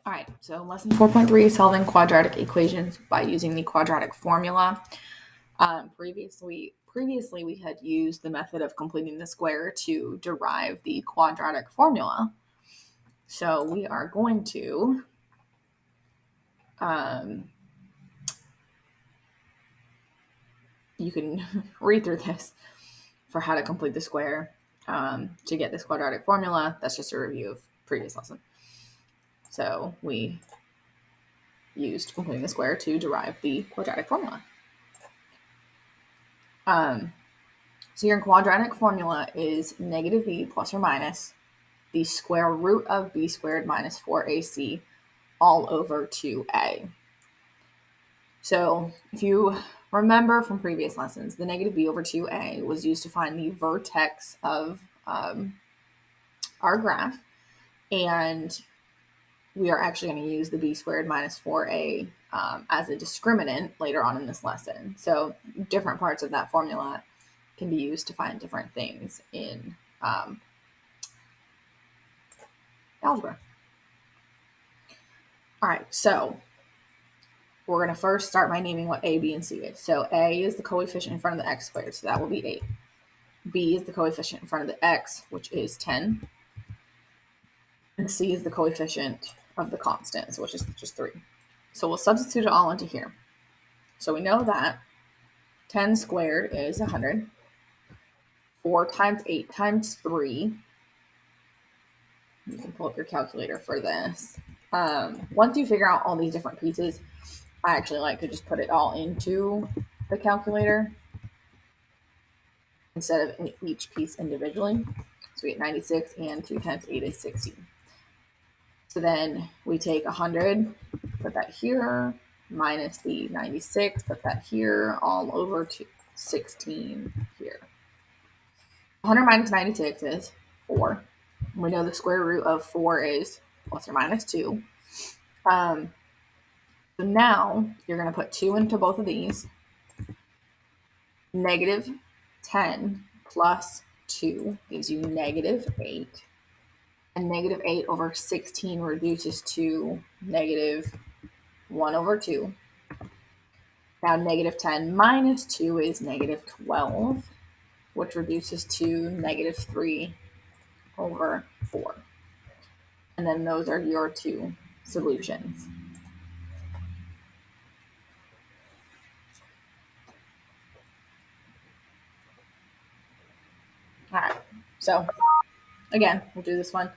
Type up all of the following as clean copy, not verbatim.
All right, so lesson 4.3 is solving quadratic equations by using the quadratic formula. Previously, we had used the method of completing the square to derive the quadratic formula. So we are going to you can read through this for how to complete the square to get this quadratic formula. That's just a review of previous lesson. So we used completing the square to derive the quadratic formula. So your quadratic formula is negative b plus or minus the square root of b squared minus 4ac all over 2a. So if you remember from previous lessons, the negative b over 2a was used to find the vertex of our graph, and we are actually going to use the b squared minus 4a as a discriminant later on in this lesson. So different parts of that formula can be used to find different things in algebra. All right, so we're going to first start by naming what a, b, and c is. So a is the coefficient in front of the x squared, so that will be 8. B is the coefficient in front of the x, which is 10. And c is the coefficient of the constant, which is just 3. So we'll substitute it all into here. So we know that 10 squared is 100. 4 times 8 times 3. You can pull up your calculator for this. Once you figure out all these different pieces, I actually like to just put it all into the calculator instead of in each piece individually. So we get 96, and 2 times 8 is 60. So then we take 100, put that here, minus the 96, put that here, all over to 16 here. 100 minus 96 is 4. We know the square root of 4 is plus or minus 2. So now you're going to put 2 into both of these. Negative 10 plus 2 gives you negative 8. And negative 8 over 16 reduces to negative 1 over 2. Now negative 10 minus 2 is negative 12, which reduces to negative 3 over 4. And then those are your two solutions. All right, so again, we'll do this one.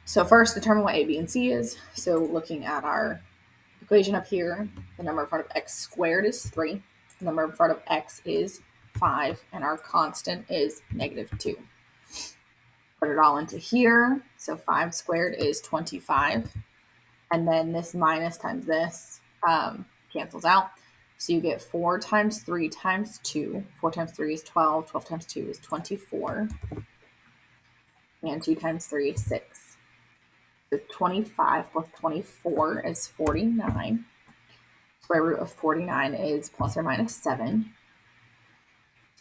So first, determine what a, b, and c is. So looking at our equation up here, the number in front of x squared is 3, the number in front of x is 5, and our constant is negative 2. Put it all into here. So 5 squared is 25. And then this minus times this cancels out. So you get 4 times 3 times 2. 4 times 3 is 12. 12 times 2 is 24. And 2 times 3 is 6. So 25 plus 24 is 49. Square root of 49 is plus or minus 7.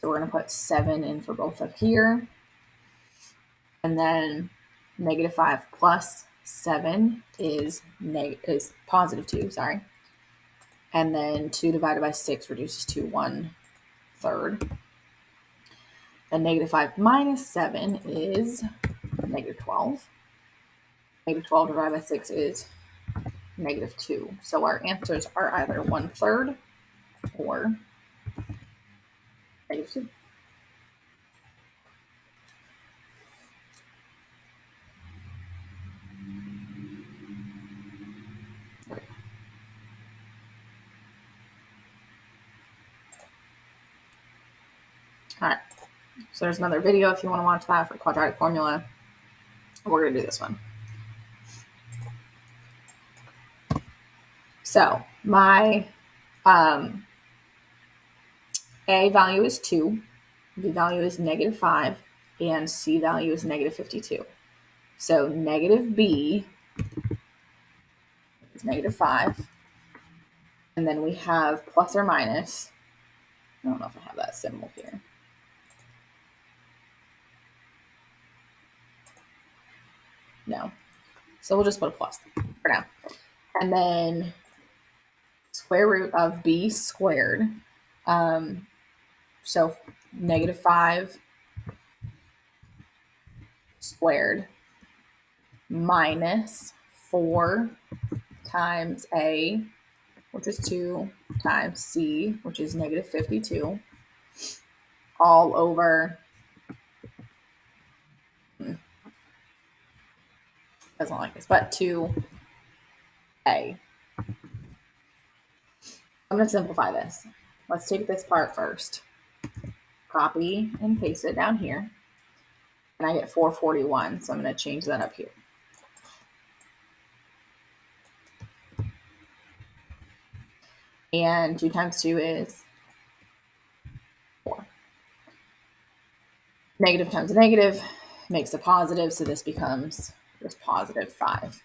So we're going to put 7 in for both of here. And then negative 5 plus 7 is positive 2, sorry. And then 2 divided by 6 reduces to 1/3. And negative 5 minus 7 is negative 12. Negative 12 divided by 6 is negative 2. So our answers are either 1/3 or negative 2. All right, so there's another video if you want to watch that for quadratic formula. We're going to do this one. So my A value is 2, B value is negative 5, and C value is negative 52. So negative B is negative 5. And then we have plus or minus. I don't know if I have that symbol here. No. So we'll just put a plus. for now. And then square root of b squared. So negative 5 squared minus 4 times a, which is 2, times c, which is negative 52, all over, doesn't like this, but 2a. I'm going to simplify this. Let's take this part first. Copy and paste it down here. And I get 441, so I'm going to change that up here. And 2 times 2 is 4. Negative times a negative makes a positive, so this becomes just positive 5.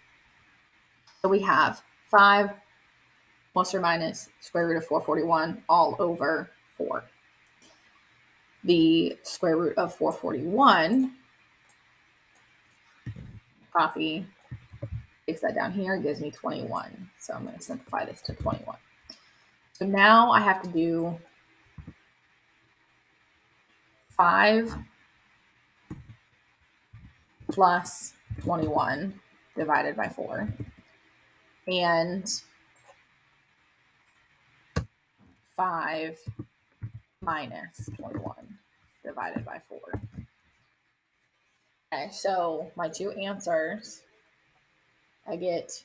So we have 5 plus or minus square root of 441 all over 4. The square root of 441, copy, paste that down here, gives me 21. So I'm going to simplify this to 21. So now I have to do 5 plus 21 divided by 4. And 5 minus 21 divided by 4. Okay, so my two answers, I get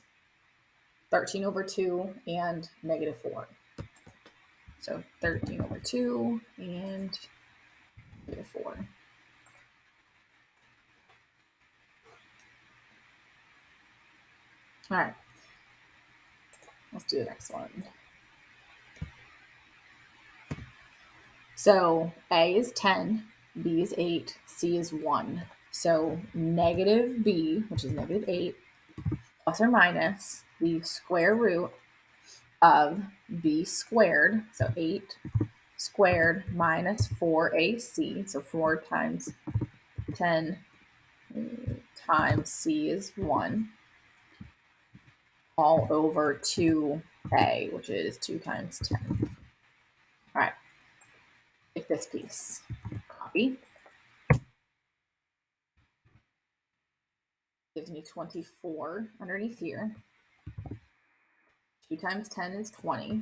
13 over 2 and negative 4. So 13 over 2 and negative 4. All right, let's do the next one. So A is 10, B is 8, C is 1. So negative B, which is negative 8, plus or minus the square root of B squared, so 8 squared minus 4AC, so 4 times 10 times C is 1, all over 2A, which is 2 times 10. All right, take this piece, copy. Gives me 24 underneath here. 2 times 10 is 20.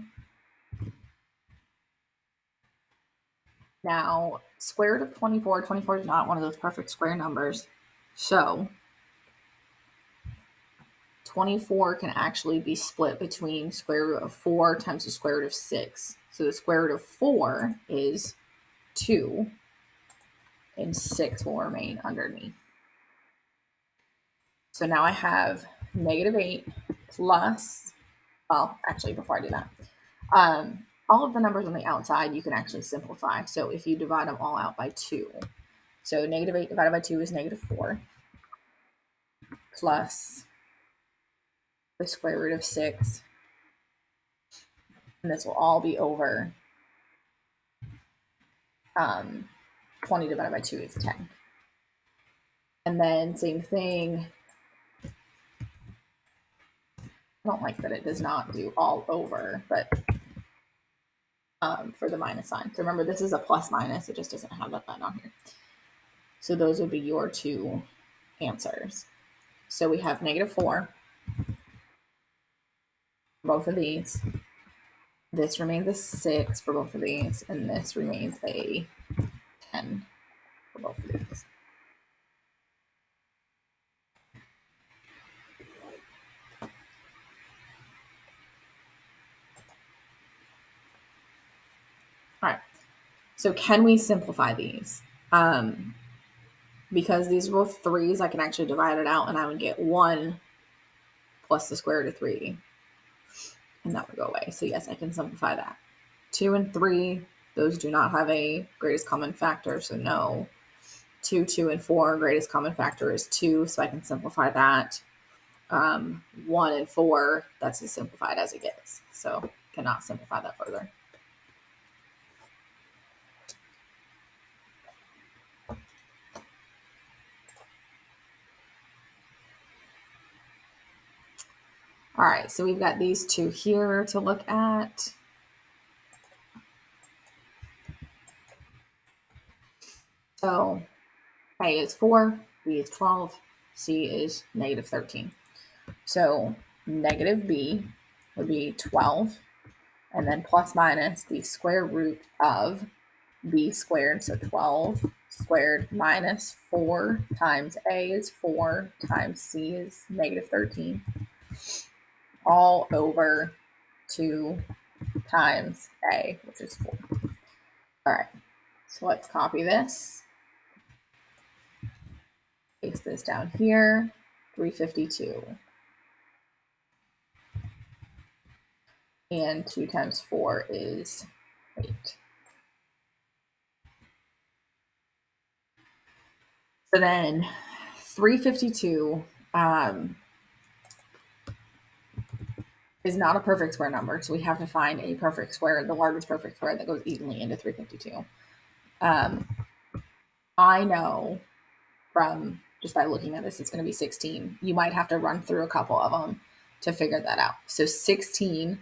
Now, square root of 24, 24 is not one of those perfect square numbers. So 24 can actually be split between square root of 4 times the square root of 6. So the square root of 4 is 2, and 6 will remain underneath. So now I have negative 8 plus, well, actually, before I do that, all of the numbers on the outside you can actually simplify. So if you divide them all out by 2, so negative 8 divided by 2 is negative 4, plus the square root of 6, and this will all be over 20 divided by 2 is 10. And then same thing, I don't like that it does not do all over, but for the minus sign. So remember, this is a plus minus, it just doesn't have that button on here. So those would be your two answers. So we have negative 4, both of these. This remains a 6 for both of these, and this remains a 10 for both of these. All right, so can we simplify these? Because these are both 3s, I can actually divide it out and I would get 1 plus the square root of 3, and that would go away. So yes, I can simplify that. 2 and 3, those do not have a greatest common factor, so no. 2, 2, and 4, greatest common factor is 2, so I can simplify that. 1 and 4, that's as simplified as it gets, so cannot simplify that further. All right, so we've got these two here to look at. So A is 4, B is 12, C is negative 13. So negative B would be 12, and then plus minus the square root of B squared, so 12 squared minus 4 times A is 4 times C is negative 13, all over 2 times A, which is 4. All right, so let's copy this. Paste this down here, 352. And 2 times 4 is 8. So then 352 is not a perfect square number, so we have to find a perfect square, the largest perfect square that goes evenly into 352. I know from just by looking at this, it's going to be 16. You might have to run through a couple of them to figure that out. So 16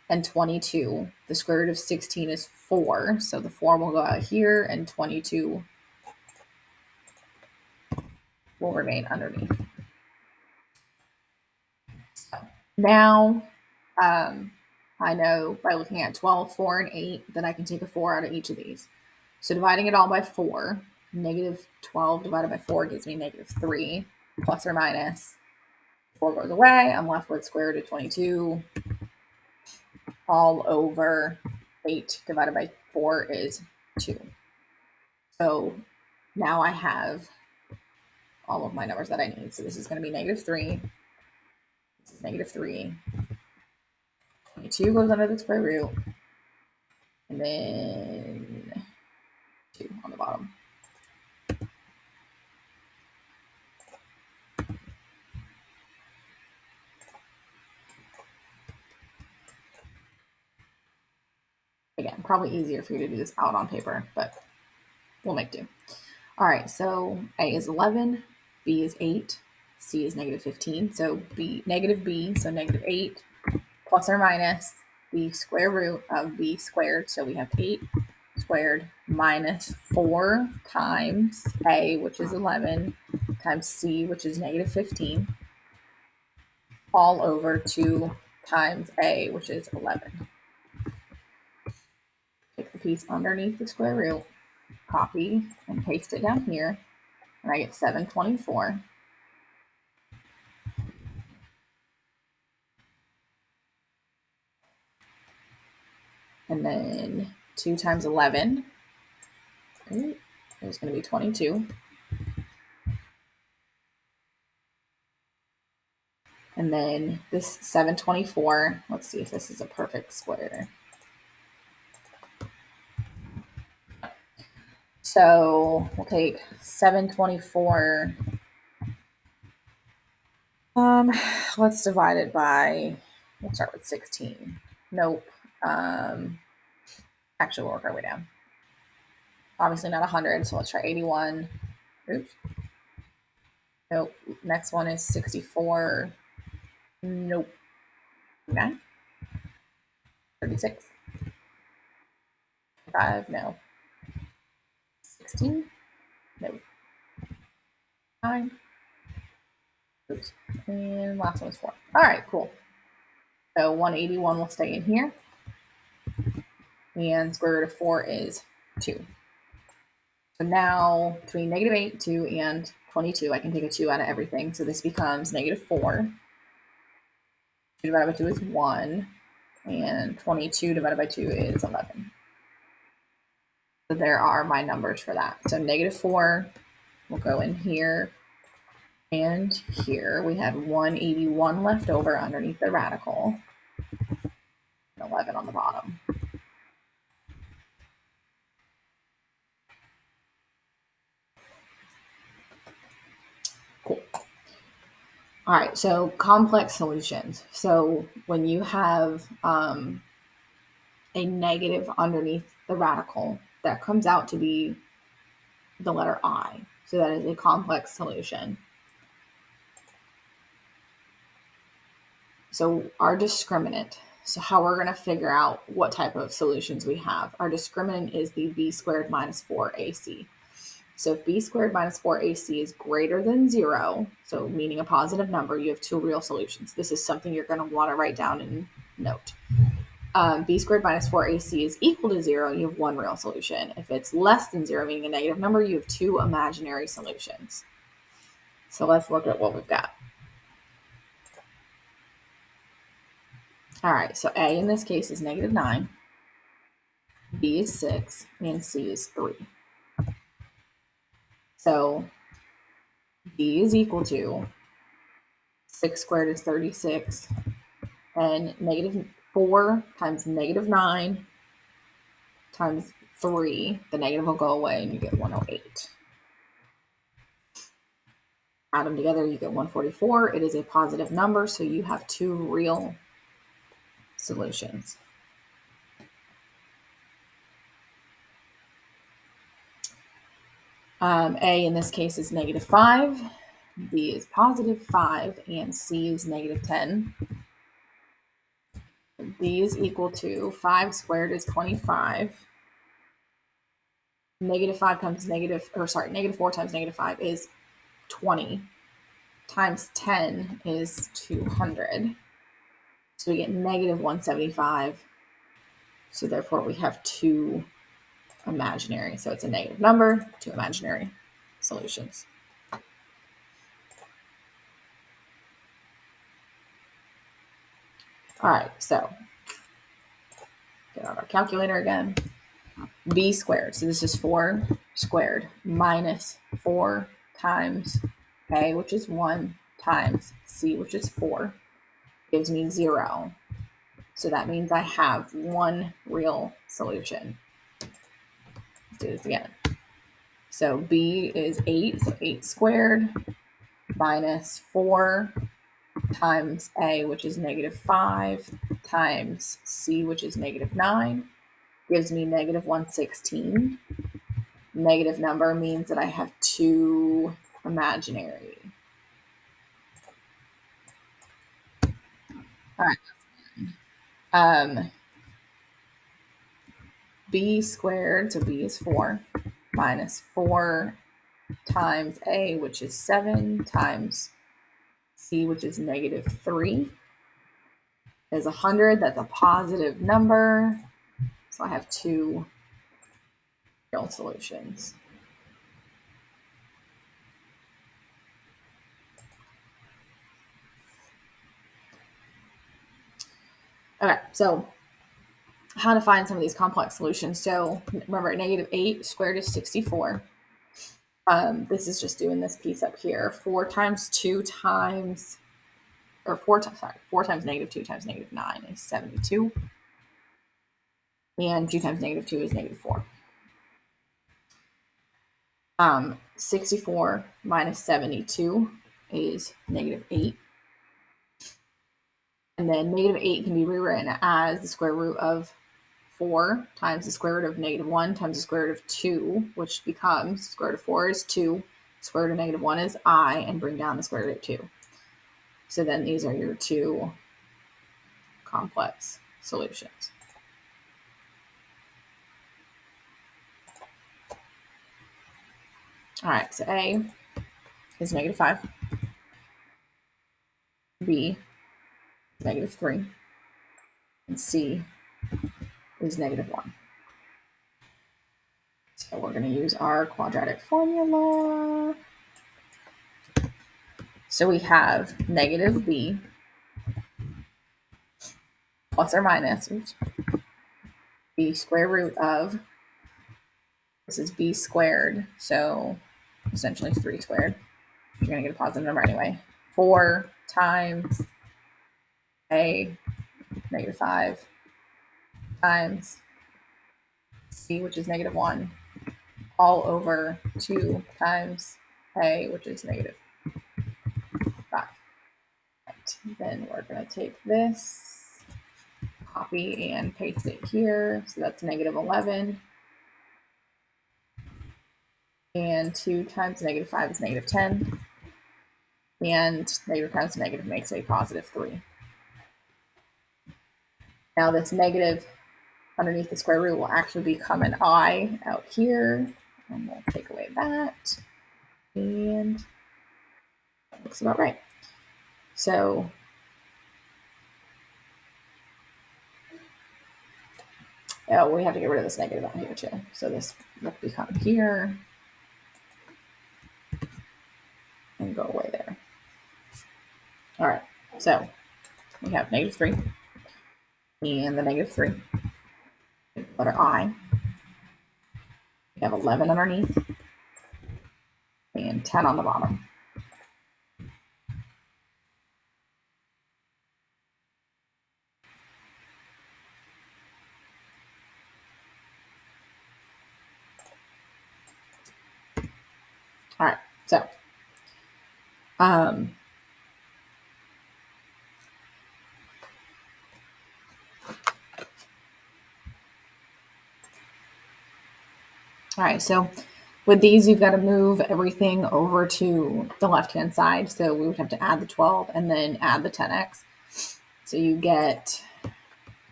and 22, the square root of 16 is 4. So the 4 will go out here and 22 will remain underneath. So now I know by looking at 12, 4, and 8 that I can take a 4 out of each of these. So dividing it all by 4, negative 12 divided by 4 gives me negative 3, plus or minus. 4 goes away. I'm left with square root of 22 all over 8 divided by 4 is 2. So now I have all of my numbers that I need. So this is going to be negative 3. This is negative 3. 22 goes under the square root. And then 2 on the bottom. Again, probably easier for you to do this out on paper, but we'll make do. All right, so A is 11, B is 8, C is negative 15. So negative B, so negative 8, plus or minus the square root of B squared. So we have 8 squared minus 4 times A, which is 11, times C, which is negative 15, all over 2 times A, which is 11. Take the piece underneath the square root, copy and paste it down here, and I get 724. And then 2 times 11 is going to be 22. And then this 724, let's see if this is a perfect square. So we'll take 724. Let's divide it by, we'll start with 16. Nope. Actually, we'll work our way down. Obviously not 100, so let's try 81. Oops. Nope. Next one is 64. Nope. Okay. 36. 5. No. 16. No. 9. Oops. And last one is 4. All right, cool. So 181 will stay in here. And square root of 4 is 2. So now between negative 8, 2, and 22, I can take a 2 out of everything. So this becomes negative 4. 2 divided by 2 is 1. And 22 divided by 2 is 11. So there are my numbers for that. So negative 4 will go in here and here. We had 181 left over underneath the radical. And 11 on the bottom. Cool. All right, so complex solutions. So when you have a negative underneath the radical, that comes out to be the letter I. So that is a complex solution. So our discriminant, so how we're going to figure out what type of solutions we have. Our discriminant is the b squared minus 4ac. So if b squared minus 4ac is greater than 0, so meaning a positive number, you have two real solutions. This is something you're going to want to write down and note. B squared minus 4ac is equal to 0, you have one real solution. If it's less than 0, meaning a negative number, you have two imaginary solutions. So let's look at what we've got. All right, so A in this case is negative 9, B is 6, and C is 3. So B is equal to 6 squared is 36, and negative 4 times negative 9 times 3, the negative will go away and you get 108. Add them together, you get 144. It is a positive number, so you have two real solutions. A in this case is negative 5, B is positive 5, and C is negative 10. B is equal to 5 squared is 25. Negative 4 times negative 5 is 20. Times 10 is 200. So we get negative 175. So therefore we have two imaginary. So it's a negative number, two imaginary solutions. All right, so get out our calculator again. B squared, so this is 4 squared, minus 4 times A, which is 1, times C, which is 4, gives me 0. So that means I have one real solution. Let's do this again. So B is 8, so 8 squared, minus 4 times A, which is negative 5, times C, which is negative 9, gives me negative 116. Negative number means that I have two imaginary. All right. B squared, so B is 4, minus 4 times A, which is 7, times C, which is negative 3, is 100. That's a positive number. So I have two real solutions. Okay, so how to find some of these complex solutions. So remember, negative 8 squared is 64. This is just doing this piece up here. 4 times 2 times, or 4 times negative 2 times negative 9 is 72. And 2 times negative 2 is negative 4. 64 minus 72 is negative 8. And then negative 8 can be rewritten as the square root of 4 times the square root of negative 1 times the square root of 2, which becomes square root of 4 is 2, square root of negative 1 is I, and bring down the square root of 2. So then these are your two complex solutions. All right, so A is negative 5, B is negative 3, and C is negative 1. So we're going to use our quadratic formula. So we have negative B plus or minus the square root of, this is B squared, so essentially 3 squared. You're going to get a positive number anyway. 4 times A, negative 5, times C, which is negative 1, all over 2 times A, which is negative 5. Right. Then we're going to take this, copy and paste it here. So that's negative 11. And 2 times negative 5 is negative 10. And negative times negative makes a positive 3. Now this negative underneath the square root will actually become an I out here. And we'll take away that. And that looks about right. So we have to get rid of this negative out here too. So this will become here and go away there. All right, so we have -3 and the -3. Letter I. We have 11 underneath and 10 on the bottom. All right, so all right, so with these, you've got to move everything over to the left-hand side. So we would have to add the 12 and then add the 10x. So you get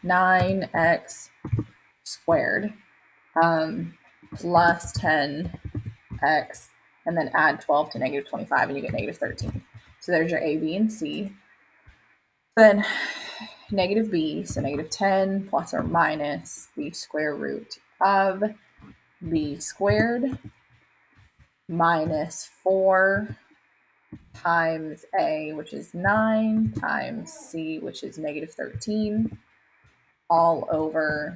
9x squared plus 10x, and then add 12 to -25, and you get -13. So there's your A, B, and C. Then negative b, so -10 plus or minus the square root of b squared minus 4 times a, which is 9, times c, which is -13, all over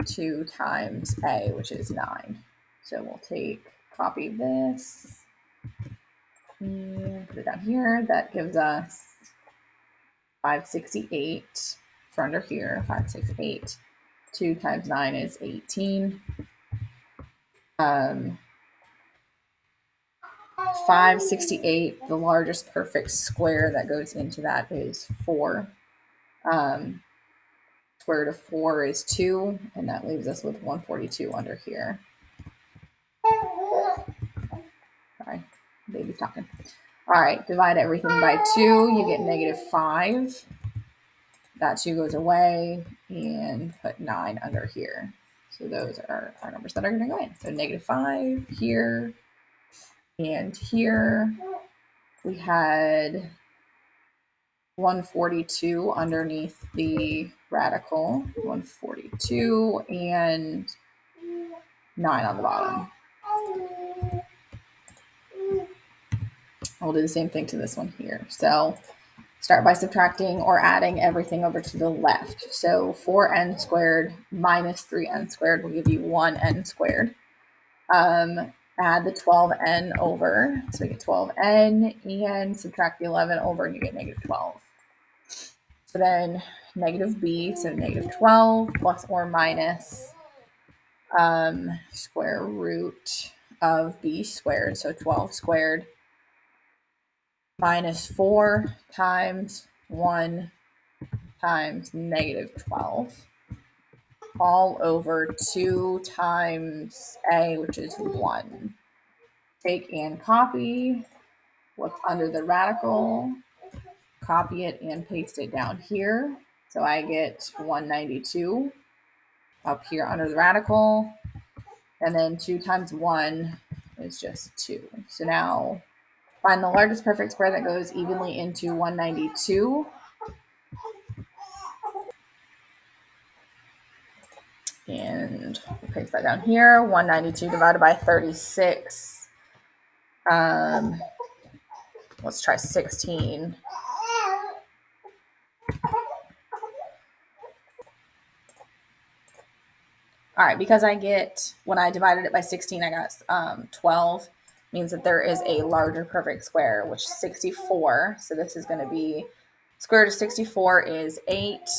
2 times a, which is 9. So we'll copy this and put it down here. That gives us 568 for under here, 568. 2 times 9 is 18. 568, the largest perfect square that goes into that is 4. Square root of 4 is 2, and that leaves us with 142 under here. Sorry, baby's talking. All right, divide everything by 2, you get -5. That 2 goes away, and put 9 under here. So those are our numbers that are going to go in. So -5 here and here. We had 142 underneath the radical, 142, and 9 on the bottom. I'll do the same thing to this one here. So start by subtracting or adding everything over to the left. So 4n squared minus 3n squared will give you 1n squared. Add the 12n over, so we get 12n, and subtract the 11 over, and you get -12. So then negative b, so -12 plus or minus square root of b squared, so 12 squared, minus 4 times 1 times -12, all over 2 times a, which is 1. Take and copy what's under the radical, copy it and paste it down here. So I get 192 up here under the radical, and then 2 times 1 is just 2. So now find the largest perfect square that goes evenly into 192. And we'll paste that down here. 192 divided by 36. Let's try 16. All right, because when I divided it by 16, I got 12. Means that there is a larger perfect square, which is 64. So this is going to be, square root of 64 is 8.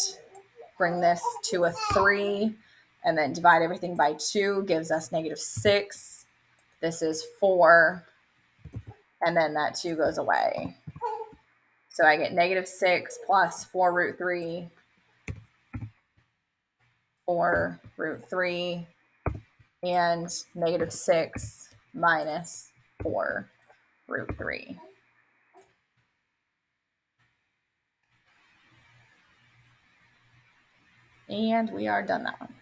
Bring this to a 3, and then divide everything by 2 gives us -6. This is 4, and then that 2 goes away. So I get -6 plus 4 root 3, 4 root 3, and -6 minus 4 root 3. And we are done that one.